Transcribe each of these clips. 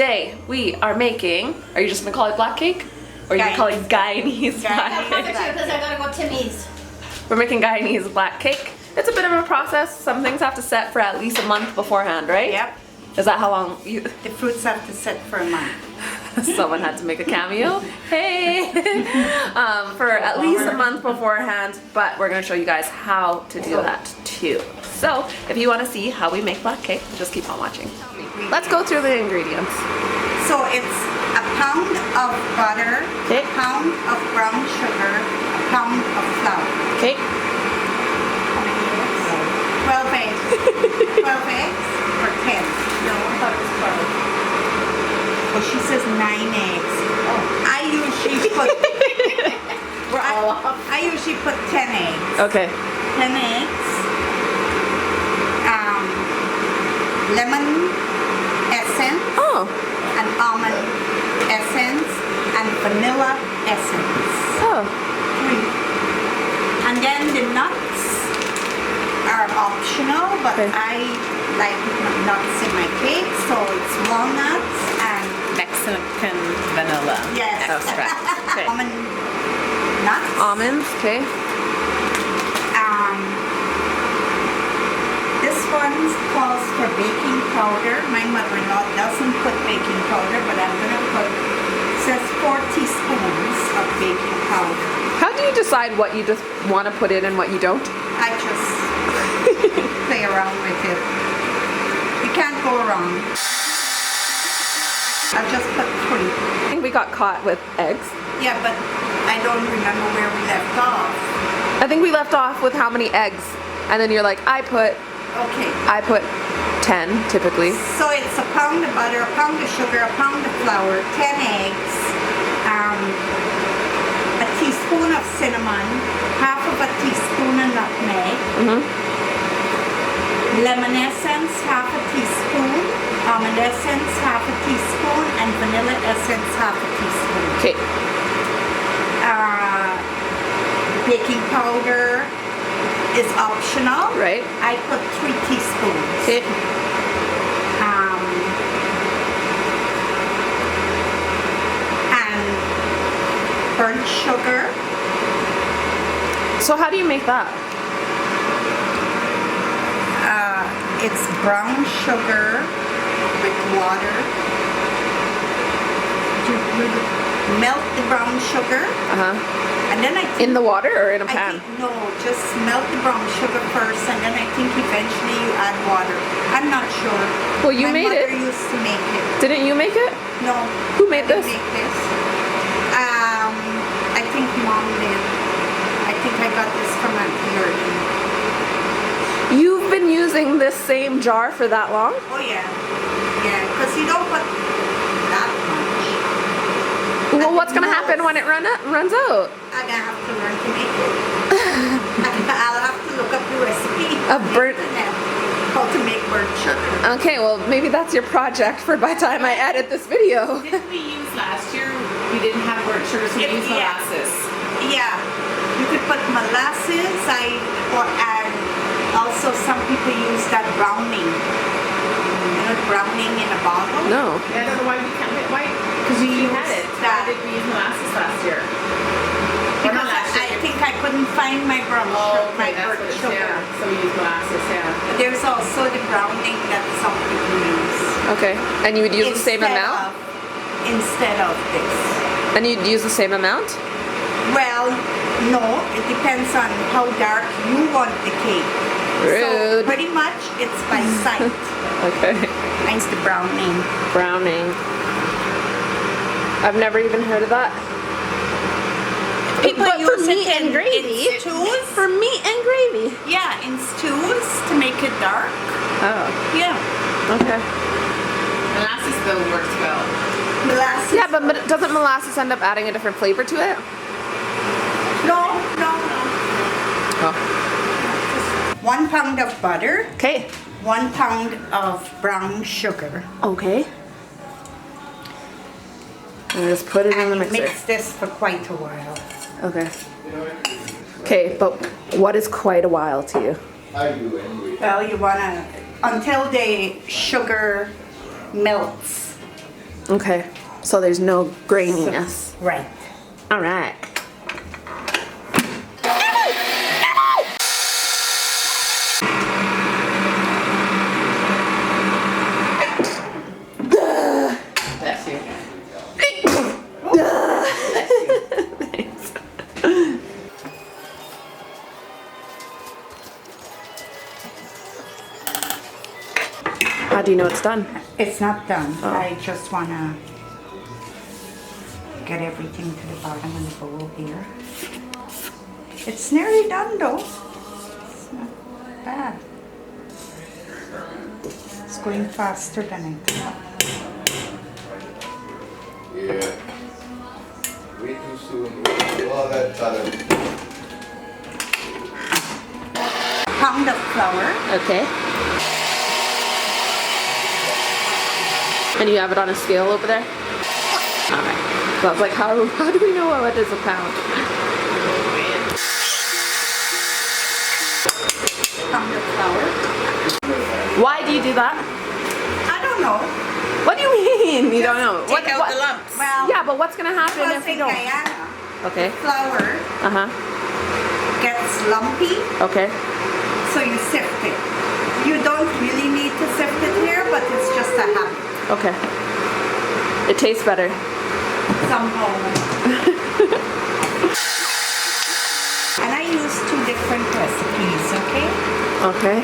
today we are making, are you just gonna call it black cake? Or are you gonna call it Guyanese black cake? Because I gotta go Timmy's. We're making Guyanese black cake. It's a bit of a process. Some things have to set for at least a month beforehand, right? Yep. Is that how long you... The fruits have to set for a month. Someone had to make a cameo. Hey! For at least a month beforehand, but we're gonna show you guys how to do that too. So, if you wanna see how we make black cake, just keep on watching. Let's go through the ingredients. So it's a pound of butter, Okay. a pound of brown sugar, a pound of flour. Okay. 12 eggs. 12 eggs or 10? No, I thought it was 12. Well, she says 9 eggs. Oh. I usually put I usually put 10 eggs. Okay. 10 eggs. Lemon essence. Oh. And almond essence and vanilla essence. Oh. 3. And then the nuts are optional, but Okay. I like nuts in my cake, so it's walnuts and Mexican vanilla. yes, Extract. Okay. almond nuts. Almonds, okay. This one calls for baking powder. My mother-in-law doesn't put baking powder, but I'm gonna put, says 4 teaspoons of baking powder. How do you decide what you just want to put in and what you don't? I just play around with it. You can't go wrong. I just put 3. I think we got caught with eggs. Yeah, but I don't remember where we left off. I think we left off with how many eggs, and then you're like, I put Okay. 10 typically. So it's a pound of butter, a pound of sugar, a pound of flour, 10 eggs, a teaspoon of cinnamon, half of a teaspoon of nutmeg, lemon essence, half a teaspoon, almond essence, half a teaspoon, and vanilla essence, half a teaspoon. Okay. Baking powder is optional. Right. I put 3 teaspoons. Okay. And burnt sugar. So how do you make that? It's brown sugar with water. You melt the brown sugar, and then I think, In the water or in a I pan? think, no, just melt the brown sugar first, and then I think eventually you add water. I'm not sure. Well, you made My it. mother used to make it. Didn't you make it? No. Who made I didn't this? make this. I think Mom did. I think I got this from Auntie Ernie. You've been using this same jar for that long? Oh yeah. Yeah, because you don't put that much. Well, what's gonna happen when it runs out? I'm gonna have to learn to make it. I'll have to look up the recipe Of on the burnt- internet, how to make burnt sugar. Okay, well maybe that's your project for by the time I edit this video. Didn't we use last year? We didn't have burnt sugar, so we used Yeah. molasses. Yeah, you could put molasses. And also some people use that browning. You know, browning in a bottle. No. I don't know why we can't. Why? Because you had it. That. Why did we use molasses last year? Or Because not last I year. think I couldn't find my brown sugar, my okay, that's burnt what it's, sugar. yeah. So we use molasses, yeah. There's also the browning that some people use. Okay. And you would use the same Instead amount? Instead of this. And you'd use the same amount? Well, no, it depends on how dark you want the cake. So Rude. pretty much it's by sight. Okay. Mine's the browning. Browning. I've never even heard of that. People But use for meat it and in gravy. stews. For meat and gravy. Yeah, in stews to make it dark. Oh. Yeah. Okay. Molasses though works well. Molasses. Yeah, but doesn't molasses end up adding a different flavor to it? No. Oh. 1 pound of butter. Okay. 1 pound of brown sugar. Okay. And just put it in the And mixer. mix this for quite a while. Okay. Okay, but what is quite a while to you? Well, you wanna, until the sugar melts. Okay, so there's no graininess. Right. All right. Bless you. How do you know it's done? It's not done. Oh. I just wanna get everything to the bottom of the bowl here. It's nearly done though. It's not bad. It's going faster than I thought. Yeah. Way too soon. All that talent. Pound of flour. Okay. And you have it on a scale over there? Alright. So I was like, how do we know what is a pound? Pound of flour. Why do you do that? I don't know. What do you mean? You don't know? Take out the lumps. Well, Yeah, but what's gonna happen because if you in don't? Guyana, Okay. flour Uh-huh. gets lumpy, Okay. so you sift it. You don't really need to sift it here, but it's just a habit. Okay. It tastes better. Somehow. And I use 2 different recipes, okay? Okay.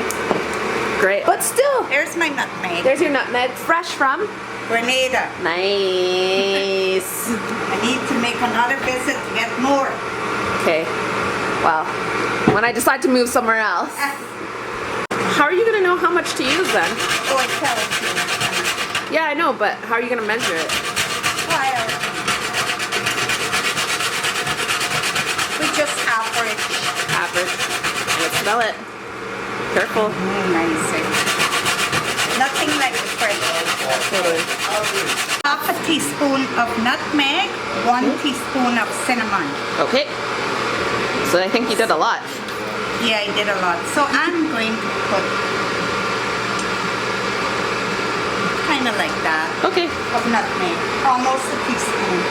Great. But still, There's my nutmeg. there's your nutmeg, fresh from. Grenada. Nice. I need to make another visit to get more. Okay. Well, when I decide to move somewhere else, how are you gonna know how much to use then? Oh, it tells you. Yeah, I know, but how are you gonna measure it? Well, we just average. Average. Let's smell it. Careful. Nice. Nothing like the fresh. Totally. Half a teaspoon of nutmeg, 1 teaspoon of cinnamon. Okay. So I think you did a lot. Yeah, I did a lot. So I'm going to put kind of like that Okay. of nutmeg, almost a teaspoon.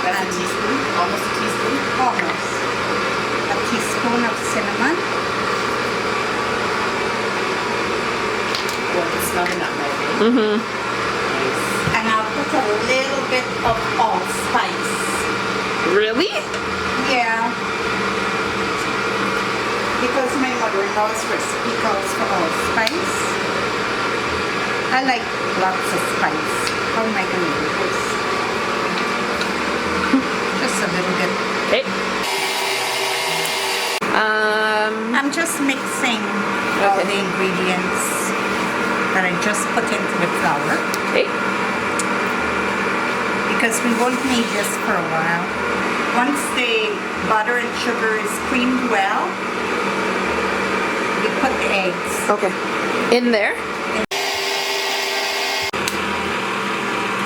That's a teaspoon. Almost a teaspoon. Almost. A teaspoon of cinnamon. Well, it's not a nutmeg. Mm-hmm. Nice. And I'll put a little bit of allspice. Really? Yeah. Because my mother-in-law's recipe calls for allspice. I like lots of spice. How am I going to do this? Just a little bit. Okay. I'm just mixing all the ingredients that I just put into the flour. Okay. Because we won't need this for a while. Once the butter and sugar is creamed well, we put the eggs. Okay. In there?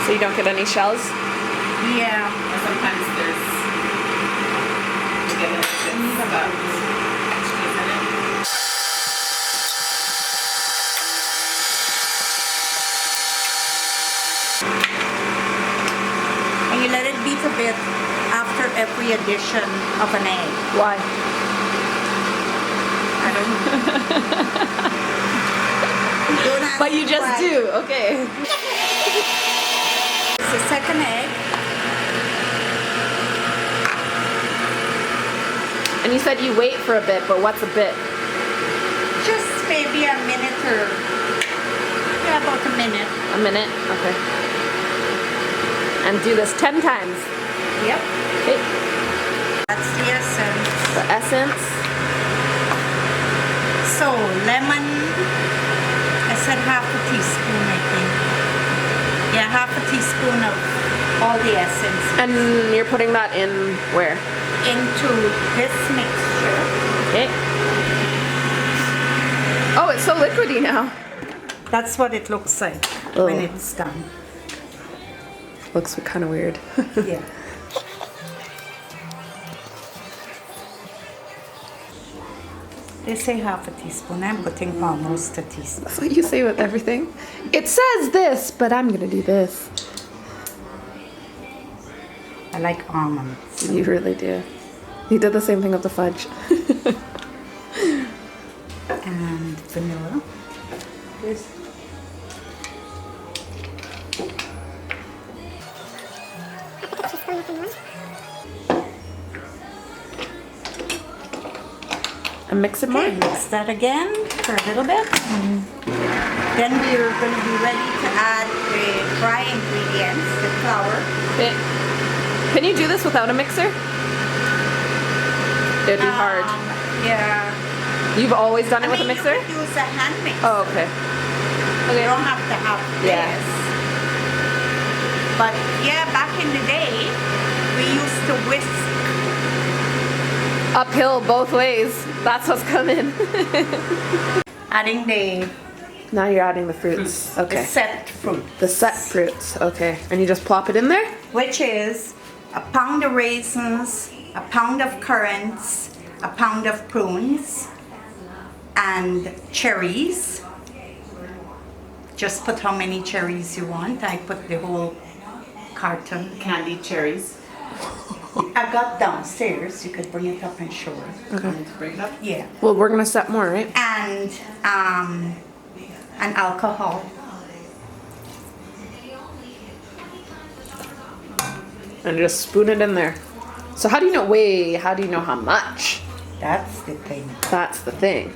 So you don't get any shells? Yeah. Or sometimes there's you get it about extras in it. And you let it beat a bit after every addition of an egg. Why? I don't know. Don't ask But you me just why. do. Okay. It's the second egg. And you said you wait for a bit, but what's a bit? Just maybe a minute or, yeah, about a minute. A minute? Okay. And do this 10 times. Yep. Okay. That's the essence. The essence. So, lemon, I said half a teaspoon, I think. Yeah, half a teaspoon of all the essence And you're putting that in where? into this mixture. Okay. Oh, it's so liquidy now. That's what it looks like Oh. when it's done. Looks kind of weird. Yeah. They say half a teaspoon. I'm putting almost a teaspoon. That's what you say with everything. It says this, but I'm gonna do this. I like almonds. You really do. You did the same thing with the fudge. And vanilla. And mix it more. Okay, mix that again for a little bit. Then we're going to be ready to add the dry ingredients, the flour. Okay. Can you do this without a mixer? It'd be hard. Yeah. You've always done it with a mixer? You could use a hand mixer. Oh, okay. You don't have to have Yeah. this. But yeah, back in the day, we used to whisk. Uphill both ways. That's what's coming. Adding the Now you're adding the fruits. Okay. set fruit. The set fruits. Okay. And you just plop it in there? Which is a pound of raisins, a pound of currants, a pound of prunes, and cherries. Just put how many cherries you want. I put the whole carton. Candied cherries. I got downstairs. You could bring it up and show her. Okay. Let's bring it up. Yeah. Well, we're gonna set more, right? And alcohol. And just spoon it in there. So how do you know, how do you know how much? That's the thing. That's the thing.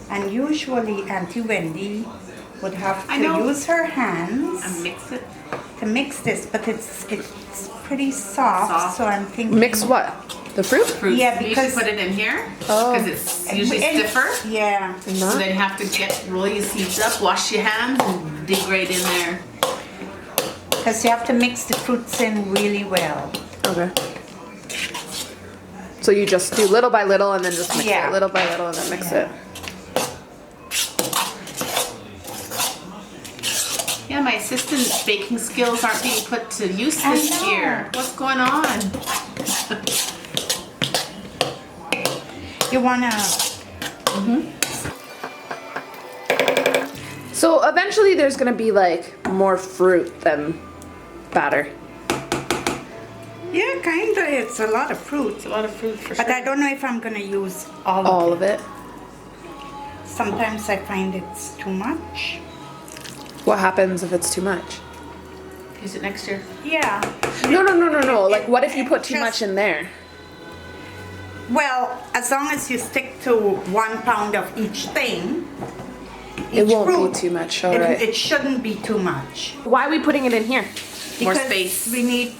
And usually Auntie Wendy would have I to know. use her hands And mix it. to mix this, but it's pretty soft, Soft. so I'm thinking Mix what? The fruit? Fruits. Yeah, You because- should put it in here. Oh. Because it's usually stiffer. Yeah. So then you have to roll your seeds up, wash your hands, and dig right in there. Because you have to mix the fruits in really well. Okay. So you just do little by little and then just mix Yeah. it, little by little and then mix Yeah. it. Yeah, my assistant's baking skills aren't being put to use I this know. year. What's going on? You wanna, So eventually there's gonna be like more fruit than batter. yeah, kinda, it's a lot of fruit. It's a lot of fruit for But sure. I don't know if I'm gonna use all All of of it. Sometimes I find it's too much. What happens if it's too much? Use it next year. Yeah. No. Like what if you put too Just- much in there? Well, as long as you stick to 1 pound of each thing, It each won't fruit, be too much, it, alright. it shouldn't be too much. Why are we putting it in here? More Because space. We need.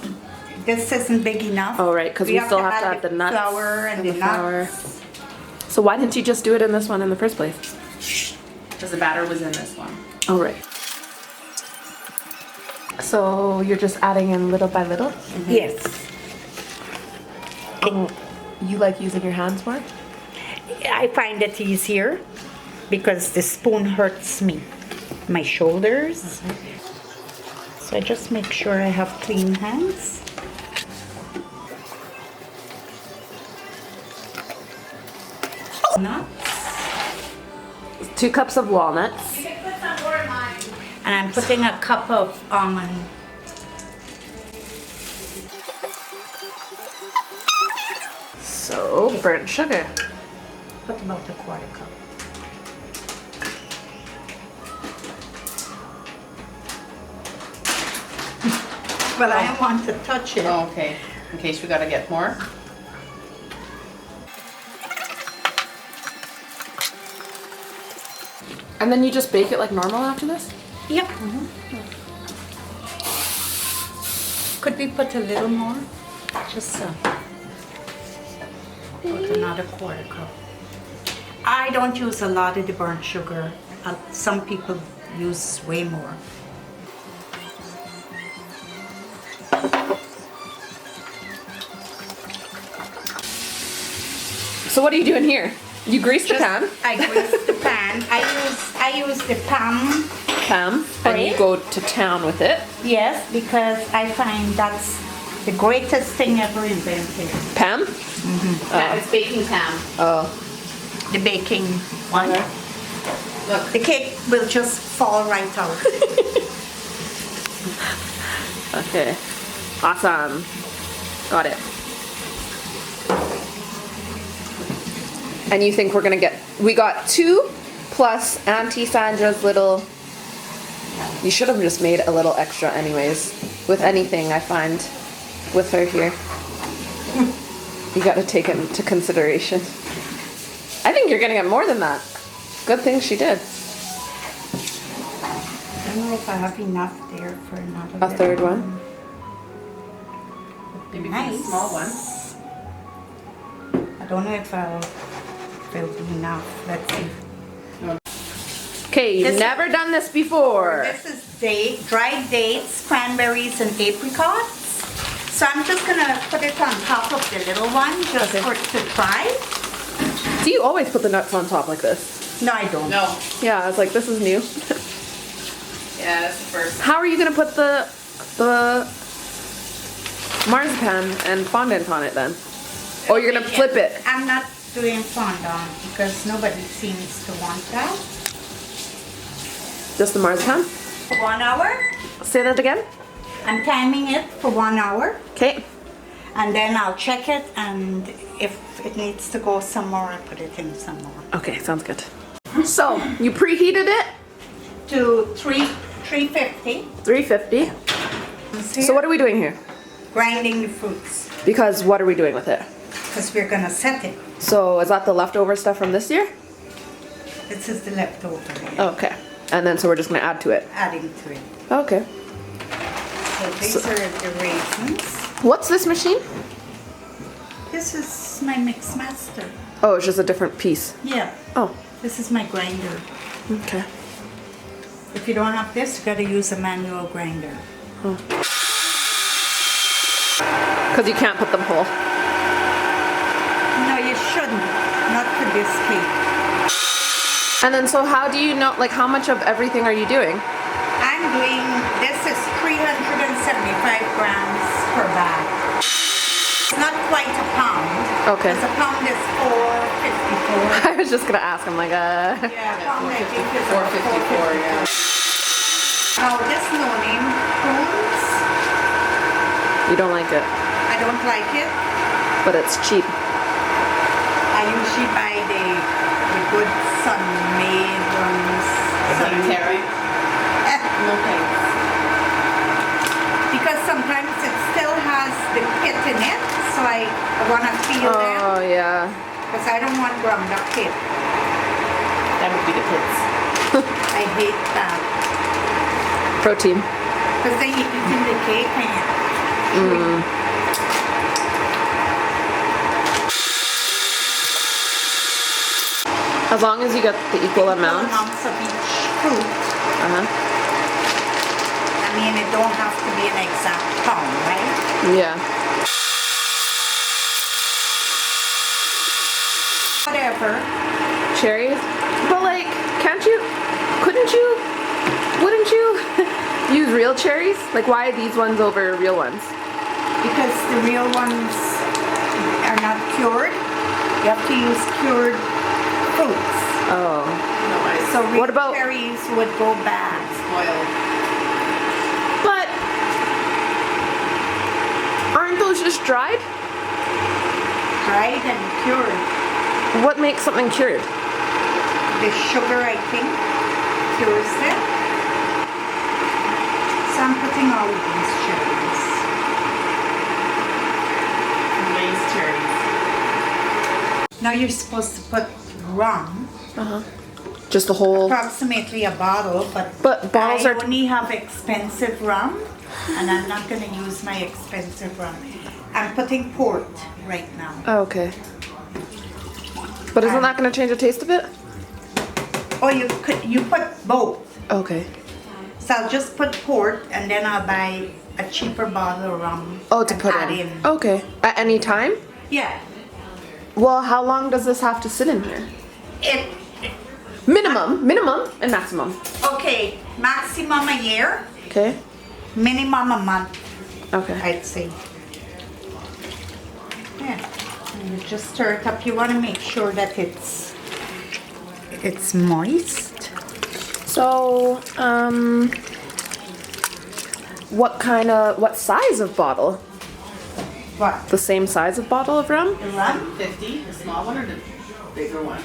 This isn't big enough. Oh, right, 'cause we still have to add the nuts flour and and the the flour. nuts. So why didn't you just do it in this one in the first place? Because the batter was in this one. Oh, right. So you're just adding in little by little? Yes. You like using your hands more? I find it easier because the spoon hurts me, my shoulders. So I just make sure I have clean hands. Nuts. 2 cups of walnuts. And I'm putting a cup of almond. So burnt sugar. Put about a 1/4 cup. But I don't want to touch it. Oh, okay. In case we gotta get more. And then you just bake it like normal after this? Yep. Could we put a little more? Just put another 1/4 cup. I don't use a lot of the burnt sugar. Some people use way more. So what are you doing here? You grease the pan. I grease the pan. I use the pan. And you go to town with it. Yes, because I find that's The greatest thing ever invented. Pam? It's baking pan. Oh. The baking one. Look. The cake will just fall right out. Okay. Awesome. Got it. And you think we're gonna get, we got 2 plus Auntie Sandra's little, you should have just made a little extra anyways, with anything I find with her here. You gotta take it into consideration. I think you're gonna get more than that. Good thing she did. I don't know if I have enough there for another. A third one? Maybe Nice. a small one. I don't know if it'll be enough. Let's see. Okay, you've This- never done this before. This is dried dates, cranberries, and apricots. So I'm just gonna put it on top of the little one just Okay. for it to try. Do you always put the nuts on top like this? No, I don't. No. Yeah, I was like, this is new. Yeah, that's the first. How are you gonna put the marzipan and fondant on it then? Or you're gonna flip it? I'm not doing fondant because nobody seems to want that. Just the marzipan? For 1 hour. Say that again? I'm timing it for 1 hour. Okay. And then I'll check it, and if it needs to go some more, I put it in some more. Okay, sounds good. So, you preheated it? To 350. 350. So what are we doing here? Grinding the fruits, Because what are we doing with it? because we're gonna set it. So is that the leftover stuff from this year? This is the leftover, Okay. And then so we're just gonna add to it. adding to it. Okay. So these are the raisins. What's this machine? This is my mix master. Oh, it's just a different piece. Yeah, Oh, this is my grinder. okay. If you don't have this, you gotta use a manual grinder. Because you can't put them whole. No, you shouldn't. Not for this cake. And then so how do you know, like how much of everything are you doing? I'm doing, this is 375 grams per bag. It's not quite a pound. Okay. Because a pound is 454. I was just gonna ask, I'm like, Yeah, a pound I think is 454, yeah. Now this no name prunes, you don't like it, I don't like it. but it's cheap. I usually buy the good sun-made ones. Sanitary. No thanks. Because sometimes it still has the pit in it, so I want to feel them. Oh yeah. Because I don't want ground up pit. That would be the pits. I hate that. Protein. Because then you eat in the cake and As long as you get the equal amount. amounts of each fruit. Uh-huh. I mean, it don't have to be an exact pound, right? Yeah. Whatever. Cherries. But like, wouldn't you use real cherries? Like why are these ones over real ones? Because the real ones are not cured. You have to use cured fruits. Oh. No, I So real What about- cherries would go bad. spoiled. But aren't those just dried? Dried and cured. What makes something cured? The sugar, I think, cures them. So I'm putting all of these cherries. Glazed cherries. Now you're supposed to put rum, Just the whole. approximately a bottle, But bottles I are. only have expensive rum, and I'm not going to use my expensive rum. I'm putting port right now. Oh, okay. But isn't that going to change the taste of it? Oh, you put both. Okay. So I'll just put port, and then I'll buy a cheaper bottle of rum. Oh, to and put add in. Okay. At any time? Yeah. Well, how long does this have to sit in here? It Minimum and maximum. okay. Maximum a year, Okay. minimum a month, Okay. I'd say. You just stir it up. You want to make sure that it's moist. So, what size of bottle? What? The same size of bottle of rum? The rum? 50, the small one or the bigger one?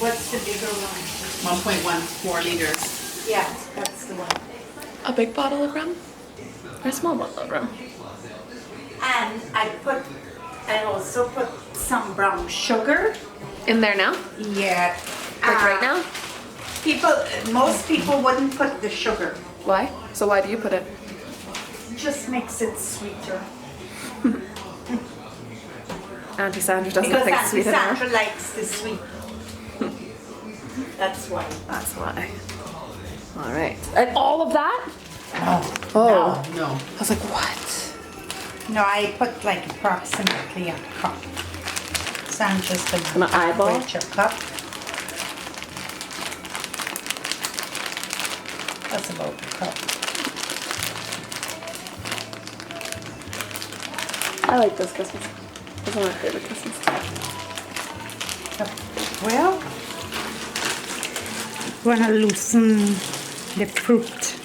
What's the bigger one? 1.14 liters. Yeah, that's the one. A big bottle of rum? Or a small bottle of rum? And I also put some brown sugar. In there now? Yeah. Like right now? Most people wouldn't put the sugar. Why? So why do you put it? It just makes it sweeter. Auntie Sandra doesn't Because think it's Auntie sweet enough. Sandra likes the sweet. That's why. That's why. All right. And all of that? Oh. Oh. No. I was like, what? No, I put like approximately a cup. Sandra's An eyeball? average a cup. That's about a cup. I like this Christmas. This is one of my favorite Christmas. Well, want to loosen the fruit.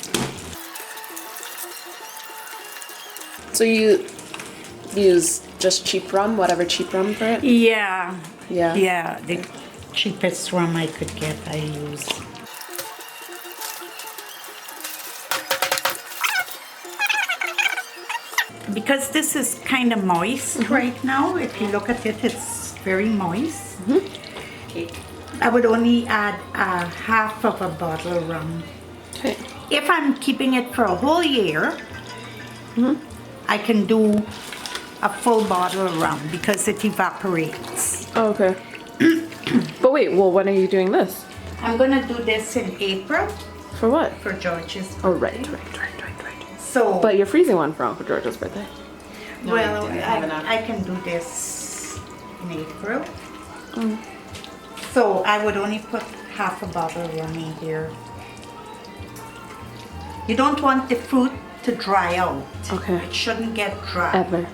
So you use just cheap rum, whatever cheap rum for it? Yeah. Yeah. Yeah, the cheapest rum I could get, I use. Because this is kind of moist right now, if you look at it, it's very moist. Okay. I would only add half of a bottle of rum. Okay. If I'm keeping it for a whole year, I can do a full bottle of rum because it evaporates. Oh, okay. But wait, well, when are you doing this? I'm gonna do this in April For what? for George's. Oh, right. So, But you're freezing one for Uncle George's birthday. No, well, I didn't have enough. I can do this in April. So I would only put half a bottle of rum in here. You don't want the fruit to dry out. Okay. It shouldn't get dry. Ever.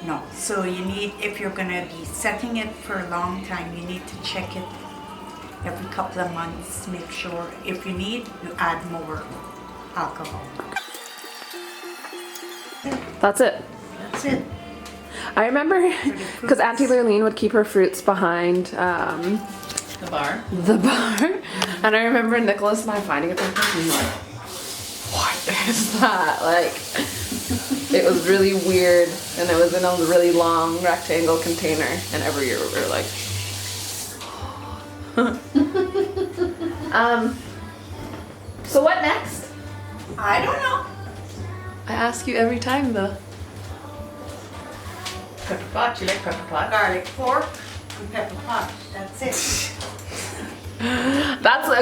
No. So you need, if you're gonna be setting it for a long time, you need to check it every couple of months. Make sure. If you need, you add more alcohol. That's it. That's it. I remember because Auntie Lurleen would keep her fruits behind The bar. the bar. And I remember Nicholas and I finding it sometimes and like, what is that? Like, it was really weird and it was in a really long rectangle container. And every year we were like, so what next? I don't know. I ask you every time though. Pepper pot. You like pepper pot? Garlic pork and pepper pot. That's it.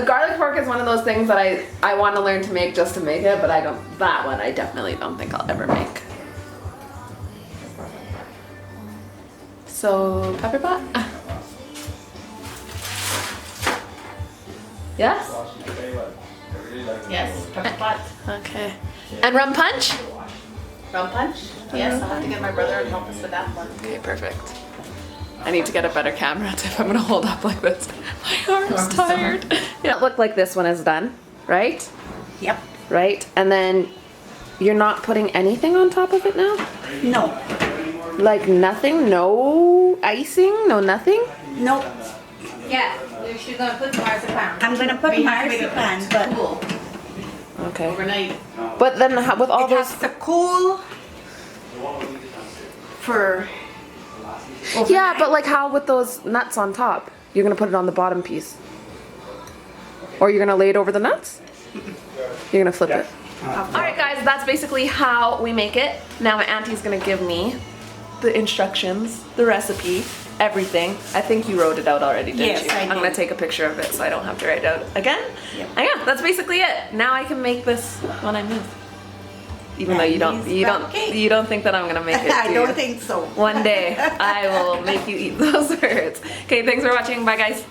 Garlic pork is one of those things that I want to learn to make just to make it, but I definitely don't think I'll ever make. So, pepper pot? Yes? Yes, pepper pot. Okay. And rum punch? Rum punch? Yes, I'll have to get my brother and help us with that one. Okay, perfect. I need to get a better camera if I'm gonna hold up like this. My arm's tired. Yeah, it looked like this one is done, right? Yep. Right? And then you're not putting anything on top of it now? No. Like nothing? No icing? No nothing? Nope. Yeah, she's gonna put marzipan. I'm gonna put We have to make it marzipan, but cool Okay. overnight. But then with all it those... has to cool for. Yeah, but like how with those nuts on top? You're gonna put it on the bottom piece? Or you're gonna lay it over the nuts? You're gonna flip it? Alright guys, that's basically how we make it. Now my auntie's gonna give me the instructions, the recipe, everything. I think you wrote it out already, didn't Yes, you? I I'm did. gonna take a picture of it so I don't have to write it out again. Yep. And yeah, that's basically it. Now I can make this when I move. Even though you don't think that I'm gonna make it. I do don't you? think so. One day I will make you eat those words. Okay, thanks for watching. Bye guys.